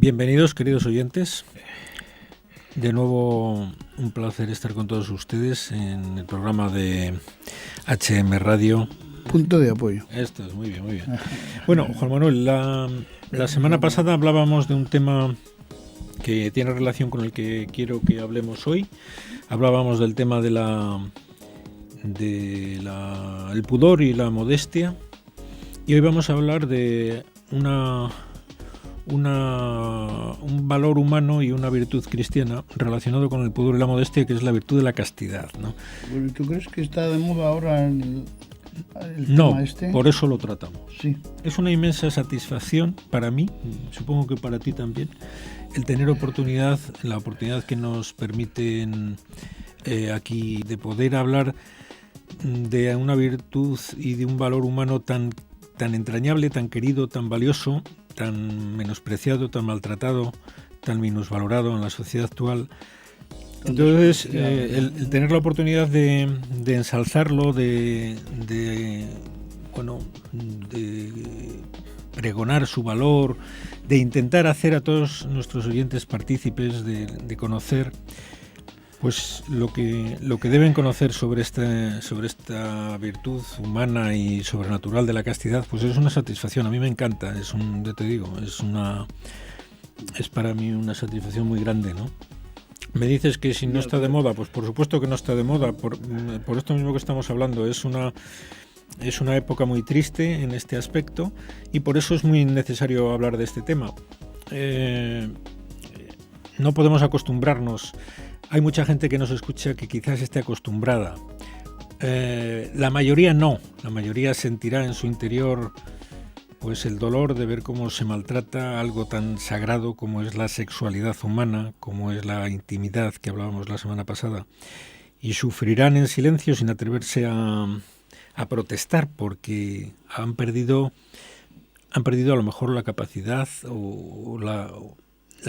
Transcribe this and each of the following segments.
Bienvenidos, queridos oyentes. De nuevo, un placer estar con todos ustedes en el programa de HM Radio. Punto de apoyo. Esto es muy bien, muy bien. Bueno, Juan Manuel, la semana pasada hablábamos de un tema que tiene relación con el que quiero que hablemos hoy. Hablábamos del tema de el pudor y la modestia. Y hoy vamos a hablar de un valor humano y una virtud cristiana relacionado con el pudor y la modestia, que es la virtud de la castidad, ¿no? ¿Tú crees que está de moda ahora el no, tema este? Por eso lo tratamos. Sí. Es una inmensa satisfacción para mí, supongo que para ti también, el tener la oportunidad que nos permiten aquí de poder hablar de una virtud y de un valor humano tan entrañable, tan querido, tan valioso, tan menospreciado, tan maltratado, tan minusvalorado en la sociedad actual. Entonces, el tener la oportunidad de ensalzarlo, de pregonar su valor, de intentar hacer a todos nuestros oyentes partícipes de conocer pues lo que deben conocer sobre esta virtud humana y sobrenatural de la castidad, pues es una satisfacción. A mí me encanta, es para mí una satisfacción muy grande, ¿no? Me dices que si no está de moda, pues por supuesto que no está de moda, por esto mismo que estamos hablando. Es una época muy triste en este aspecto y por eso es muy necesario hablar de este tema. No podemos acostumbrarnos. Hay mucha gente que nos escucha que quizás esté acostumbrada. La mayoría no. La mayoría sentirá en su interior pues el dolor de ver cómo se maltrata algo tan sagrado como es la sexualidad humana, como es la intimidad que hablábamos la semana pasada. Y sufrirán en silencio sin atreverse a protestar porque han perdido a lo mejor la capacidad o la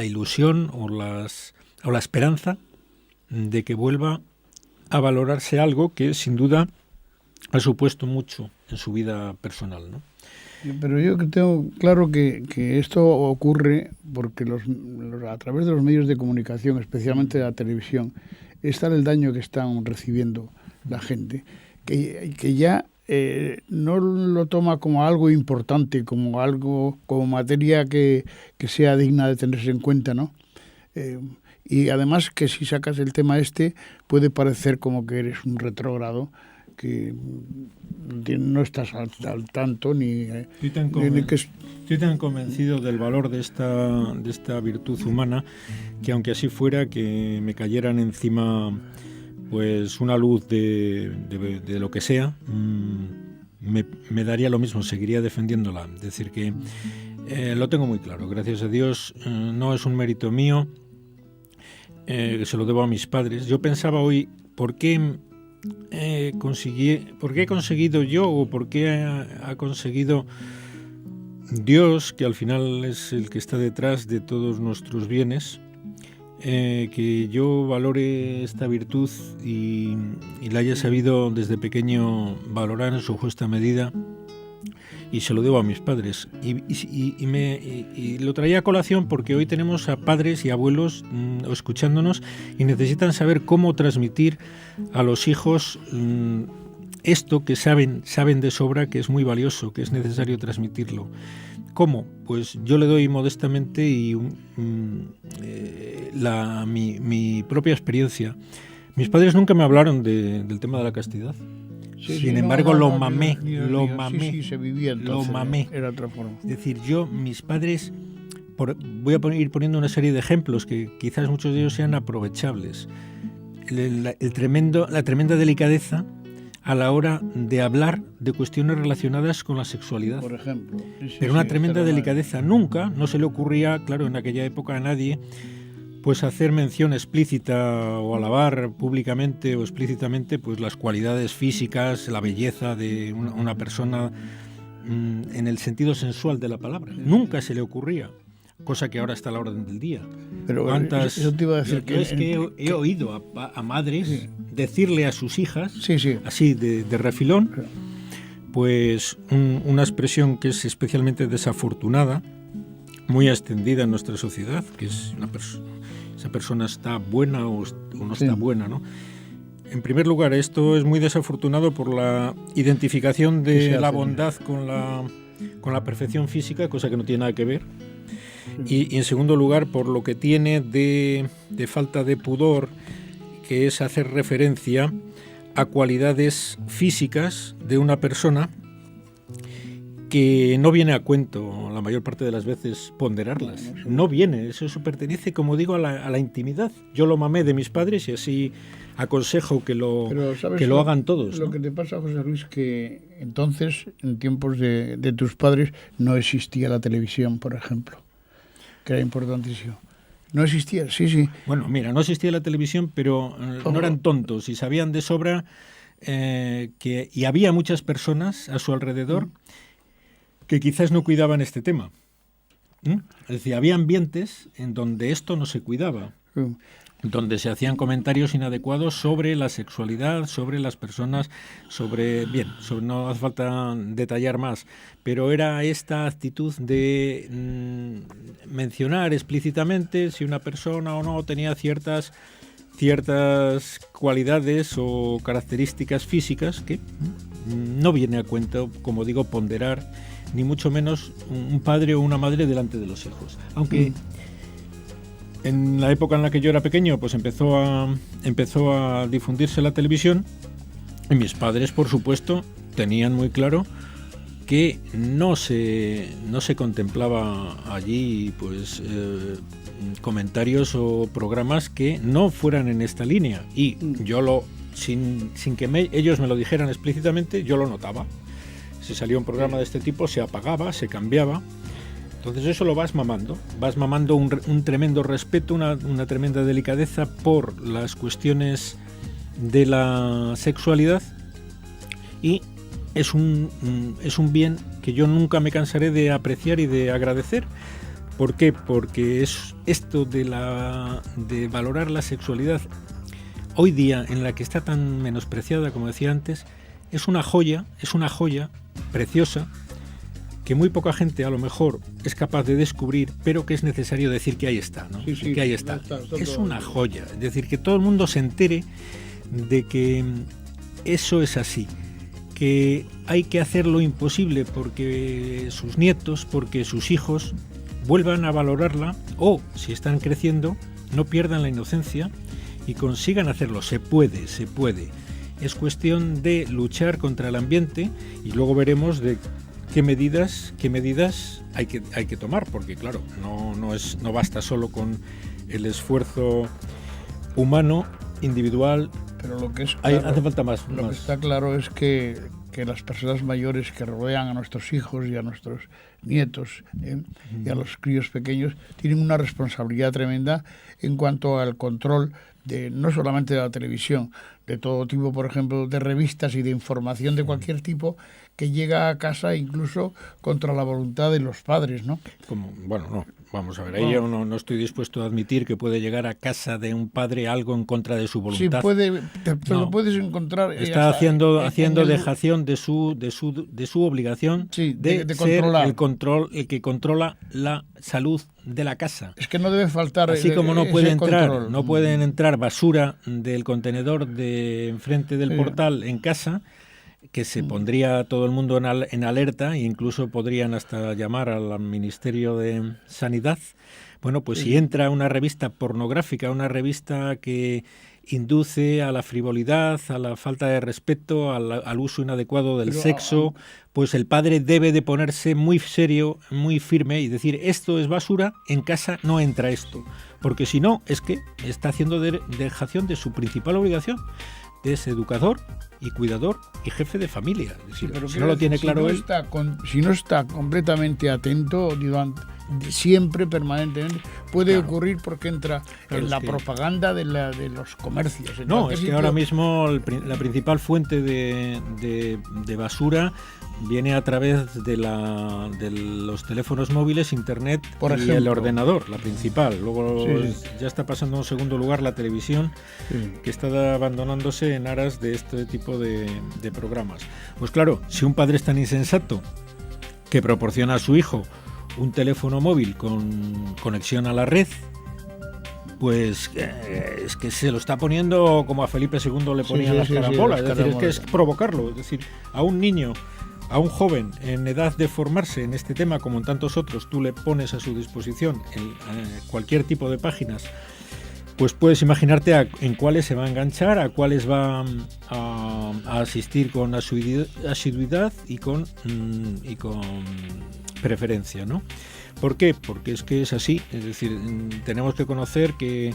ilusión o la esperanza de que vuelva a valorarse algo que sin duda ha supuesto mucho en su vida personal, ¿no? Pero yo tengo claro que esto ocurre porque a través de los medios de comunicación, especialmente de la televisión, es tal el daño que están recibiendo la gente, que ya no lo toma como algo importante, como materia que sea digna de tenerse en cuenta, ¿no? Y además que si sacas el tema puede parecer como que eres un retrógrado, que no estás al tanto Estoy tan convencido del valor de esta virtud humana que aunque así fuera que me cayeran encima pues una luz de lo que sea, me daría lo mismo, seguiría defendiéndola. Es decir que lo tengo muy claro, gracias a Dios, no es un mérito mío, se lo debo a mis padres. Yo pensaba hoy, ¿por qué he conseguido yo o por qué ha conseguido Dios, que al final es el que está detrás de todos nuestros bienes, que yo valore esta virtud y la haya sabido desde pequeño valorar en su justa medida? Y se lo debo a mis padres. Y lo traía a colación porque hoy tenemos a padres y abuelos escuchándonos y necesitan saber cómo transmitir a los hijos esto que saben de sobra, que es muy valioso, que es necesario transmitirlo. ¿Cómo? Pues yo le doy modestamente mi propia experiencia. Mis padres nunca me hablaron del tema de la castidad. Sin embargo, lo mamé. Sí, se vivía entonces. Lo mamé. Era otra forma. Es decir, mis padres, voy a ir poniendo una serie de ejemplos que quizás muchos de ellos sean aprovechables. La tremenda delicadeza a la hora de hablar de cuestiones relacionadas con la sexualidad. Por ejemplo. Pero una tremenda delicadeza. Nunca, no se le ocurría, claro, en aquella época a nadie, pues hacer mención explícita o alabar públicamente o explícitamente pues las cualidades físicas, la belleza de una persona en el sentido sensual de la palabra. Nunca se le ocurría, cosa que ahora está a la orden del día. Pero eso te iba a decir he oído a madres decirle a sus hijas, así de refilón, pues una expresión que es especialmente desafortunada, muy extendida en nuestra sociedad, que es esa persona está buena o no está buena, ¿no? En primer lugar, esto es muy desafortunado por la identificación de la bondad con la perfección física, cosa que no tiene nada que ver. Y en segundo lugar, por lo que tiene de falta de pudor, que es hacer referencia a cualidades físicas de una persona que no viene a cuento la mayor parte de las veces ponderarlas. No viene, eso pertenece, como digo, a la intimidad. Yo lo mamé de mis padres y así aconsejo que lo hagan todos, ¿no? Lo que te pasa, José Luis, que entonces, en tiempos de tus padres, no existía la televisión, por ejemplo, que era importantísimo. No existía, sí. Bueno, mira, no existía la televisión, pero no eran tontos y sabían de sobra y había muchas personas a su alrededor que quizás no cuidaban este tema. Es decir, había ambientes en donde esto no se cuidaba, donde se hacían comentarios inadecuados sobre la sexualidad, sobre las personas, no hace falta detallar más, pero era esta actitud de mencionar explícitamente si una persona o no tenía ciertas cualidades o características físicas que no viene a cuento, como digo, ponderar, ni mucho menos un padre o una madre delante de los hijos. Aunque en la época en la que yo era pequeño, pues empezó a difundirse la televisión, y mis padres, por supuesto, tenían muy claro que no se contemplaba allí pues comentarios o programas que no fueran en esta línea, y yo sin que ellos me lo dijeran explícitamente, yo lo notaba. Si salía un programa de este tipo, se apagaba, se cambiaba. Entonces eso lo vas mamando un tremendo respeto, una tremenda delicadeza por las cuestiones de la sexualidad, y es un bien que yo nunca me cansaré de apreciar y de agradecer. ¿Por qué? Porque es esto de valorar la sexualidad hoy día, en la que está tan menospreciada, como decía antes, es una joya preciosa, que muy poca gente a lo mejor es capaz de descubrir, pero que es necesario decir que ahí está, ¿no? Sí, que ahí está. Es una joya, es decir, que todo el mundo se entere de que eso es así, que hay que hacer lo imposible porque sus nietos, porque sus hijos vuelvan a valorarla, o si están creciendo, no pierdan la inocencia y consigan hacerlo. Se puede. Es cuestión de luchar contra el ambiente, y luego veremos de qué medidas hay que tomar, porque claro, no basta solo con el esfuerzo humano, individual, pero lo que es claro, hace falta más. Lo que está claro es que las personas mayores que rodean a nuestros hijos y a nuestros nietos y a los críos pequeños tienen una responsabilidad tremenda en cuanto al control de no solamente de la televisión, de todo tipo, por ejemplo, de revistas y de información de cualquier tipo que llega a casa incluso contra la voluntad de los padres, ¿no? Vamos a ver, ahí yo no estoy dispuesto a admitir que puede llegar a casa de un padre algo en contra de su voluntad. Sí, lo puedes encontrar. Está haciendo dejación de su obligación de ser controlar. El que controla la salud de la casa. Es que no debe faltar. Así como no pueden entrar basura del contenedor de enfrente del portal en casa, que se pondría todo el mundo en alerta, e incluso podrían hasta llamar al Ministerio de Sanidad. Bueno, pues si entra una revista pornográfica, una revista que induce a la frivolidad, a la falta de respeto, al uso inadecuado del sexo, pues el padre debe de ponerse muy serio, muy firme y decir: esto es basura, en casa no entra esto, porque si no, es que está haciendo dejación de su principal obligación, de ser educador y cuidador y jefe de familia. Es decir, si no lo tiene claro él... Si no está completamente atento, siempre, permanentemente, puede ocurrir porque entra en la propaganda de los comercios. Es que ahora mismo la principal fuente de basura viene a través de los teléfonos móviles, internet y el ordenador, la principal. Luego ya está pasando a un segundo lugar la televisión, que está abandonándose en aras de este tipo de programas. Pues claro, si un padre es tan insensato que proporciona a su hijo un teléfono móvil con conexión a la red, pues es que se lo está poniendo como a Felipe II le ponían las carambolas. Es decir, es que es provocarlo. Es decir, a un niño, a un joven en edad de formarse en este tema, como en tantos otros, tú le pones a su disposición cualquier tipo de páginas, pues puedes imaginarte en cuáles se va a enganchar, a cuáles va a asistir con asiduidad y con preferencia, ¿no? ¿Por qué? Porque es así. Es decir, tenemos que conocer que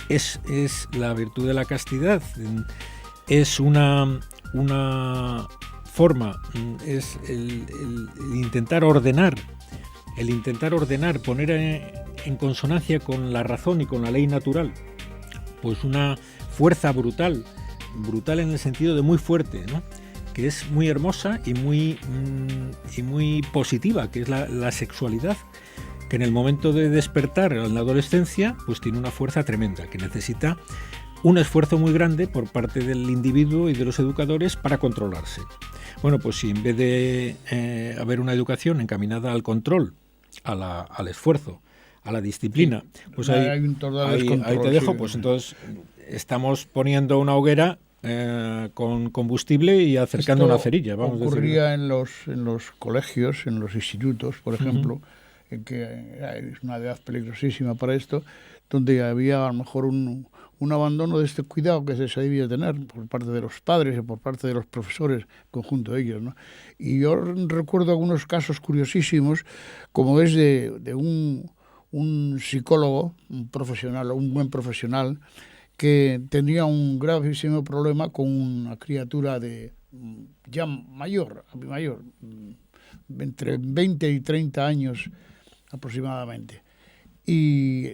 es la virtud de la castidad, es una forma, es el intentar ordenar, poner en consonancia con la razón y con la ley natural, pues una fuerza brutal en el sentido de muy fuerte, ¿no? Que es muy hermosa y muy positiva, que es la sexualidad, que en el momento de despertar en la adolescencia, pues tiene una fuerza tremenda, que necesita un esfuerzo muy grande por parte del individuo y de los educadores para controlarse. Bueno, pues si en vez de haber una educación encaminada al control, al esfuerzo, a la disciplina, pues ahí te dejo, pues entonces estamos poniendo una hoguera con combustible y acercando una cerilla. Ocurría en los colegios, en los institutos, por ejemplo, en que es una edad peligrosísima para esto, donde había a lo mejor un abandono de este cuidado que se debía tener por parte de los padres y por parte de los profesores, conjunto de ellos, ¿no? Y yo recuerdo algunos casos curiosísimos, como es de un psicólogo, un profesional, un buen profesional, que tenía un gravísimo problema con una criatura ya mayor, entre 20 y 30 años aproximadamente. Y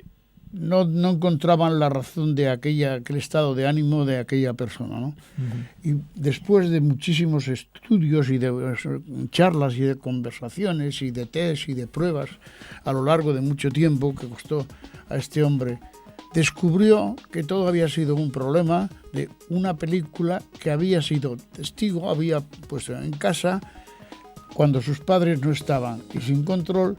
no encontraban la razón de aquel estado de ánimo de aquella persona, ¿no? Uh-huh. Y después de muchísimos estudios y de charlas y de conversaciones y de test y de pruebas a lo largo de mucho tiempo que costó a este hombre, descubrió que todo había sido un problema de una película que había sido testigo, había puesto en casa cuando sus padres no estaban y sin control,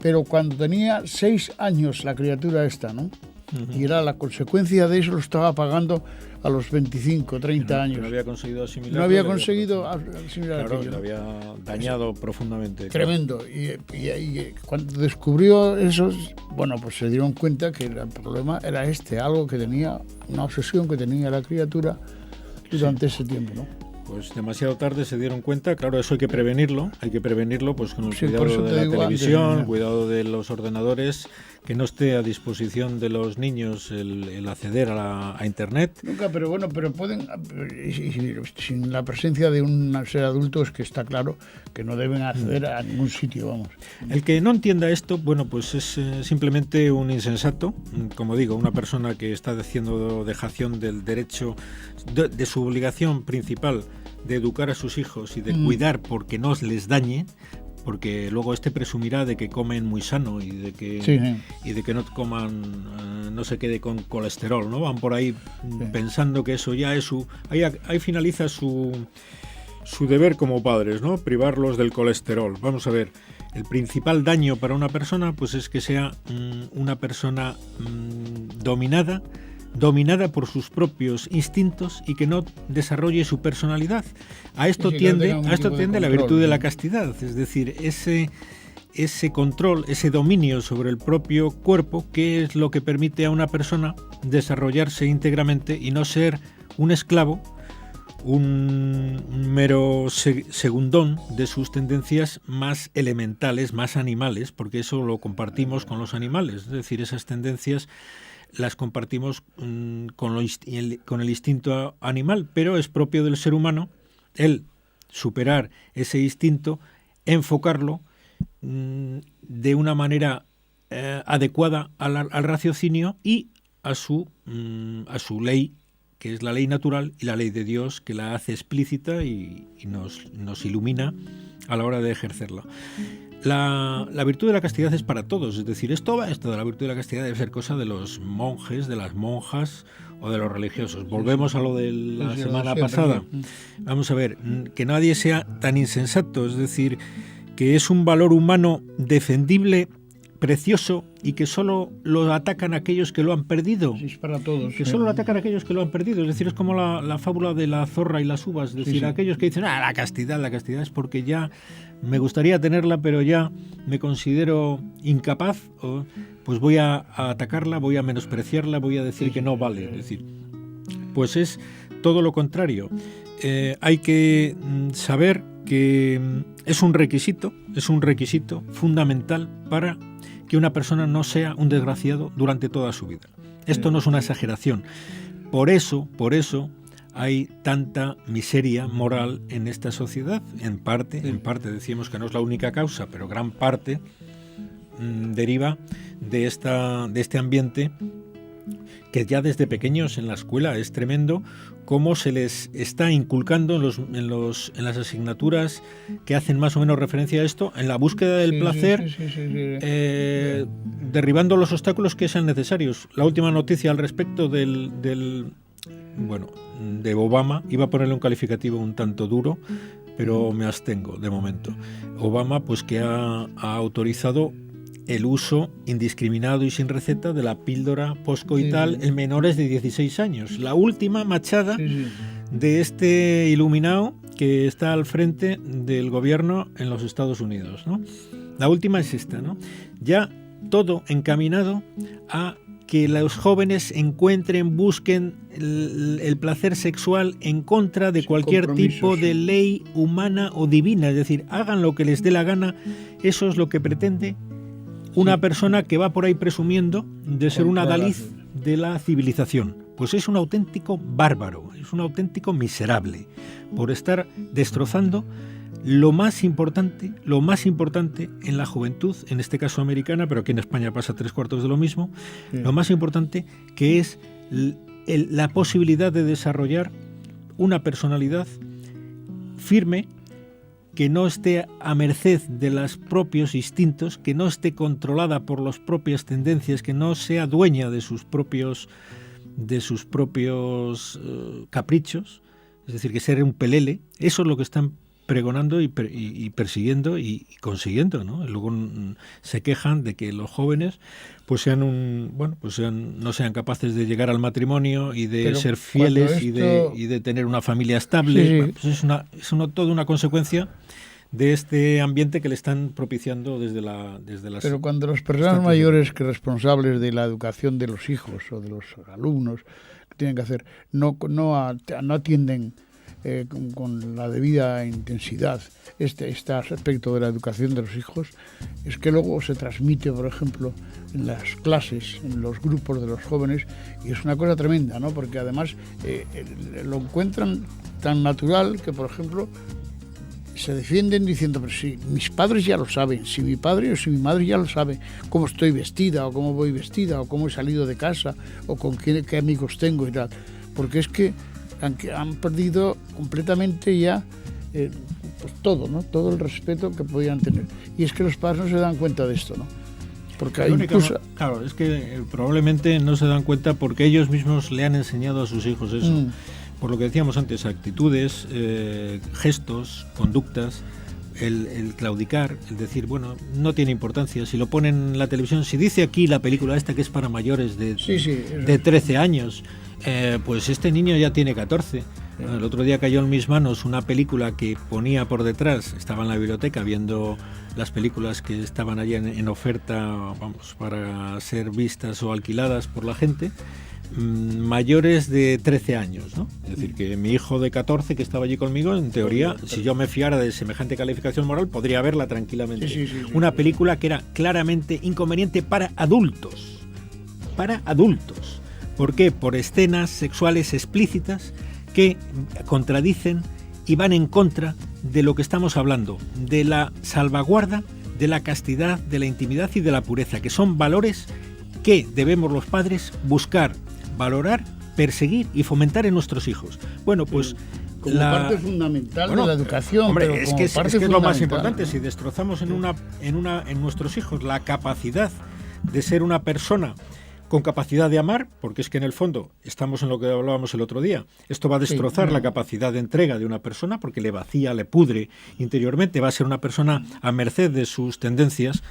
pero cuando tenía 6 años la criatura esta, ¿no? Uh-huh. Y era la consecuencia de eso, lo estaba pagando a los 25, 30 años. Que no había conseguido asimilar. No había conseguido asimilar claro, aquello. Lo había dañado profundamente. Tremendo. Claro. Y cuando descubrió eso, bueno, pues se dieron cuenta que el problema era algo que tenía, una obsesión que tenía la criatura durante ese tiempo, ¿no? Pues demasiado tarde se dieron cuenta. Claro, eso hay que prevenirlo pues con el cuidado de la televisión, cuidado de los ordenadores, que no esté a disposición de los niños el acceder a Internet. Nunca, pero pueden, sin la presencia de un ser adulto, es que está claro que no deben acceder a ningún sitio, vamos. El que no entienda esto, bueno, pues es simplemente un insensato, como digo, una persona que está haciendo dejación del derecho, de su obligación principal, de educar a sus hijos y de cuidar porque no les dañe, porque luego presumirá de que comen muy sano y de que no coman, no se quede con colesterol, ¿no? Van por ahí pensando que eso ya es ahí finaliza su deber como padres, ¿no? Privarlos del colesterol. Vamos a ver, el principal daño para una persona pues es que sea una persona dominada por sus propios instintos y que no desarrolle su personalidad. A esto tiende la virtud de la castidad, es decir, ese control, ese dominio sobre el propio cuerpo, que es lo que permite a una persona desarrollarse íntegramente y no ser un esclavo, un mero segundón de sus tendencias más elementales, más animales, porque eso lo compartimos con los animales, es decir, esas tendencias las compartimos con el instinto animal, pero es propio del ser humano el superar ese instinto, enfocarlo de una manera adecuada al raciocinio y a su ley, que es la ley natural, y la ley de Dios, que la hace explícita y nos ilumina a la hora de ejercerla. La virtud de la castidad es para todos, es decir, esto de la virtud de la castidad debe ser cosa de los monjes, de las monjas o de los religiosos. Volvemos a lo de la semana pasada. Vamos a ver, que nadie sea tan insensato, es decir, que es un valor humano defendible, precioso, y que solo lo atacan aquellos que lo han perdido. Sí, es para todos. Que solo lo atacan aquellos que lo han perdido. Es decir, es como la fábula de la zorra y las uvas. Es decir, aquellos que dicen, la castidad es porque ya me gustaría tenerla, pero ya me considero incapaz, pues voy a atacarla, voy a menospreciarla, voy a decir que no vale. Es decir, pues es todo lo contrario. Hay que saber que es un requisito fundamental para que una persona no sea un desgraciado durante toda su vida. Esto no es una exageración. Por eso hay tanta miseria moral en esta sociedad. En parte decimos que no es la única causa, pero gran parte deriva de este ambiente que ya desde pequeños en la escuela es tremendo cómo se les está inculcando en las asignaturas que hacen más o menos referencia a esto, en la búsqueda del placer, derribando los obstáculos que sean necesarios. La última noticia al respecto de Obama, iba a ponerle un calificativo un tanto duro, pero me abstengo de momento. Obama, pues que ha autorizado el uso indiscriminado y sin receta de la píldora poscoital en menores de 16 años. La última machada de este iluminado que está al frente del gobierno en los Estados Unidos, ¿no? La última es esta, ¿no? Ya todo encaminado a que los jóvenes busquen el placer sexual en contra de cualquier tipo de ley humana o divina. Es decir, hagan lo que les dé la gana. Eso es lo que pretende una persona que va por ahí presumiendo de ser un adalid de la civilización. Pues es un auténtico bárbaro, es un auténtico miserable, por estar destrozando lo más importante en la juventud, en este caso americana, pero aquí en España pasa 3/4 de lo mismo, lo más importante, que es la posibilidad de desarrollar una personalidad firme, que no esté a merced de los propios instintos, que no esté controlada por las propias tendencias, que no sea dueña de sus propios caprichos, es decir, que sea un pelele. Eso es lo que están pregonando y persiguiendo y consiguiendo, ¿no? Luego se quejan de que los jóvenes pues no sean capaces de llegar al matrimonio y de ser fieles y de tener una familia estable. Pues es toda una consecuencia de este ambiente que le están propiciando desde las... Pero cuando las personas mayores que responsables de la educación de los hijos o de los alumnos que tienen que hacer no atienden con la debida intensidad este aspecto de la educación de los hijos, es que luego se transmite, por ejemplo, en las clases, en los grupos de los jóvenes, y es una cosa tremenda, ¿no? Porque además lo encuentran tan natural que, por ejemplo, se defienden diciendo, pero si mis padres ya lo saben, si mi padre o si mi madre ya lo sabe, cómo estoy vestida o cómo voy vestida o cómo he salido de casa o con qué amigos tengo y tal, porque es que han perdido completamente ya pues todo, ¿no? Todo el respeto que podían tener. Y es que los padres no se dan cuenta de esto, ¿no? Porque claro, es que probablemente no se dan cuenta porque ellos mismos le han enseñado a sus hijos eso. Por lo que decíamos antes, actitudes, gestos, conductas, el claudicar, el decir, bueno, no tiene importancia, si lo ponen en la televisión, si dice aquí la película esta que es para mayores de 13 años, pues este niño ya tiene 14. El otro día cayó en mis manos una película que ponía por detrás, estaba en la biblioteca viendo las películas que estaban allí en oferta, para ser vistas o alquiladas por la gente, mayores de 13 años, ¿no? Es decir, que mi hijo de 14 que estaba allí conmigo, en teoría, si yo me fiara de semejante calificación moral, podría verla tranquilamente. Una película que era claramente inconveniente para adultos. Para adultos. ¿Por qué? Por escenas sexuales explícitas que contradicen y van en contra de lo que estamos hablando, de la salvaguarda, de la castidad, de la intimidad y de la pureza, que son valores que debemos los padres buscar, valorar, perseguir y fomentar en nuestros hijos. Bueno, pues como parte fundamental de la educación. Hombre, pero es que es lo más importante. Si destrozamos en nuestros hijos la capacidad de ser una persona con capacidad de amar, porque es que en el fondo estamos en lo que hablábamos el otro día. Esto va a destrozar la capacidad de entrega de una persona porque le vacía, le pudre interiormente. Va a ser una persona a merced de sus tendencias,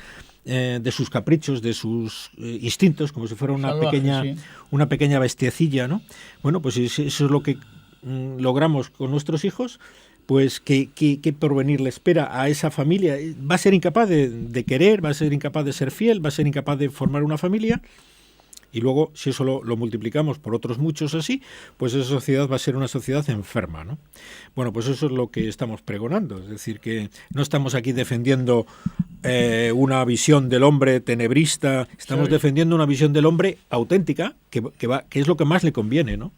de sus caprichos, de sus instintos, como si fuera una pequeña bestiecilla, ¿no? Bueno, pues eso es lo que logramos con nuestros hijos. Pues ¿qué porvenir le espera a esa familia? Va a ser incapaz de querer, va a ser incapaz de ser fiel, va a ser incapaz de formar una familia. Y luego, si eso lo multiplicamos por otros muchos así, pues esa sociedad va a ser una sociedad enferma, ¿no? Bueno, pues eso es lo que estamos pregonando. Es decir, que no estamos aquí defendiendo una visión del hombre tenebrista, estamos defendiendo una visión del hombre auténtica, que es lo que más le conviene, ¿no?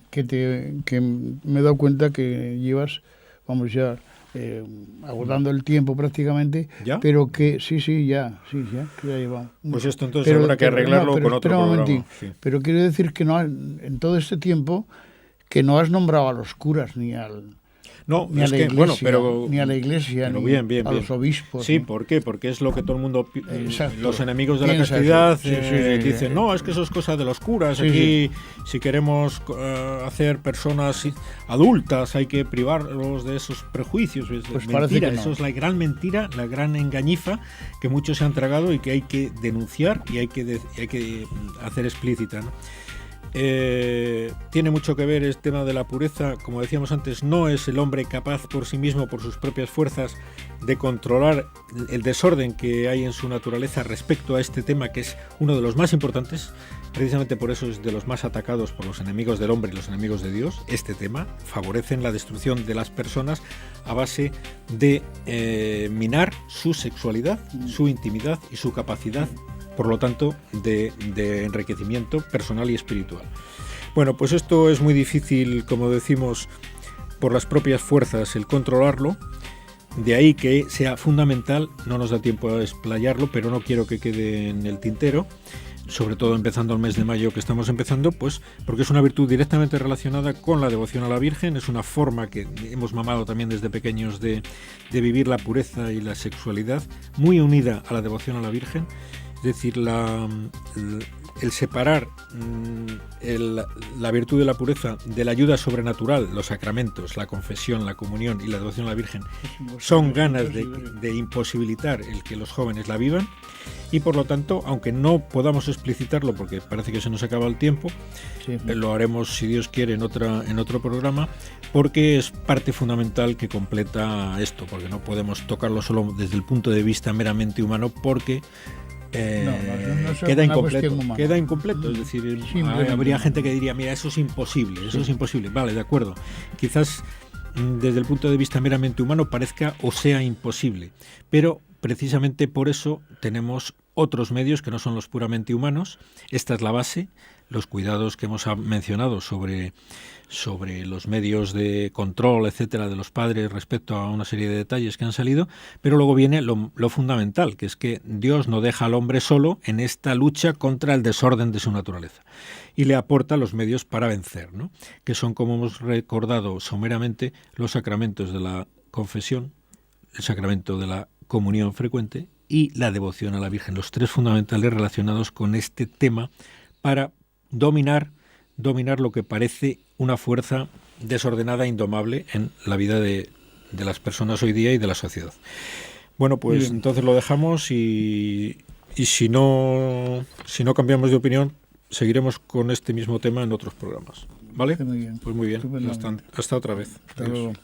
Que me he dado cuenta que llevas, vamos ya, agotando el tiempo prácticamente, ¿Ya? pero que ya llevamos. Pues esto entonces habrá que arreglarlo con otro programa. Sí. Pero quiero decir que en todo este tiempo que no has nombrado a los curas ni al... No, ni es a la que, iglesia, bueno, pero, ni a la iglesia, pero ni bien, a los obispos. Sí, ¿no? ¿por qué? Porque es lo que todo el mundo, los enemigos de la Piensa castidad, eso. dicen, no, es que eso es cosa de los curas, aquí si queremos hacer personas adultas hay que privarlos de esos prejuicios. Pues mentira, no. Eso es la gran mentira, la gran engañifa que muchos se han tragado y que hay que denunciar y hay que hacer explícita, ¿no? Tiene mucho que ver el tema de la pureza. Como decíamos antes, no es el hombre capaz por sí mismo, por sus propias fuerzas, de controlar el desorden que hay en su naturaleza respecto a este tema, que es uno de los más importantes. Precisamente por eso es de los más atacados por los enemigos del hombre y los enemigos de Dios. Este tema favorecen la destrucción de las personas a base de minar su sexualidad, su intimidad y su capacidad, por lo tanto, de enriquecimiento personal y espiritual. Bueno, pues esto es muy difícil, como decimos, por las propias fuerzas el controlarlo. De ahí que sea fundamental, no nos da tiempo a explayarlo, pero no quiero que quede en el tintero, sobre todo empezando el mes de mayo que estamos empezando, pues porque es una virtud directamente relacionada con la devoción a la Virgen, es una forma que hemos mamado también desde pequeños de vivir la pureza y la sexualidad, muy unida a la devoción a la Virgen. Es decir, el separar la virtud de la pureza de la ayuda sobrenatural, los sacramentos, la confesión, la comunión y la devoción a la Virgen, son ganas de imposibilitar el que los jóvenes la vivan, y por lo tanto, aunque no podamos explicitarlo porque parece que se nos acaba el tiempo, lo haremos, si Dios quiere, en otro programa, porque es parte fundamental que completa esto, porque no podemos tocarlo solo desde el punto de vista meramente humano, porque queda incompleto, es decir, habría gente que diría, mira, eso es imposible, vale, de acuerdo, quizás desde el punto de vista meramente humano parezca o sea imposible, pero precisamente por eso tenemos otros medios que no son los puramente humanos. Esta es la base, los cuidados que hemos mencionado sobre los medios de control, etcétera, de los padres respecto a una serie de detalles que han salido, pero luego viene lo fundamental, que es que Dios no deja al hombre solo en esta lucha contra el desorden de su naturaleza y le aporta los medios para vencer, ¿no? Que son, como hemos recordado someramente, los sacramentos de la confesión, el sacramento de la comunión frecuente y la devoción a la Virgen, los tres fundamentales relacionados con este tema para dominar lo que parece una fuerza desordenada e indomable en la vida de las personas hoy día y de la sociedad. Bueno, pues entonces lo dejamos y si no cambiamos de opinión, seguiremos con este mismo tema en otros programas. ¿Vale? Muy bien. Pues muy bien. Hasta otra vez. Hasta luego.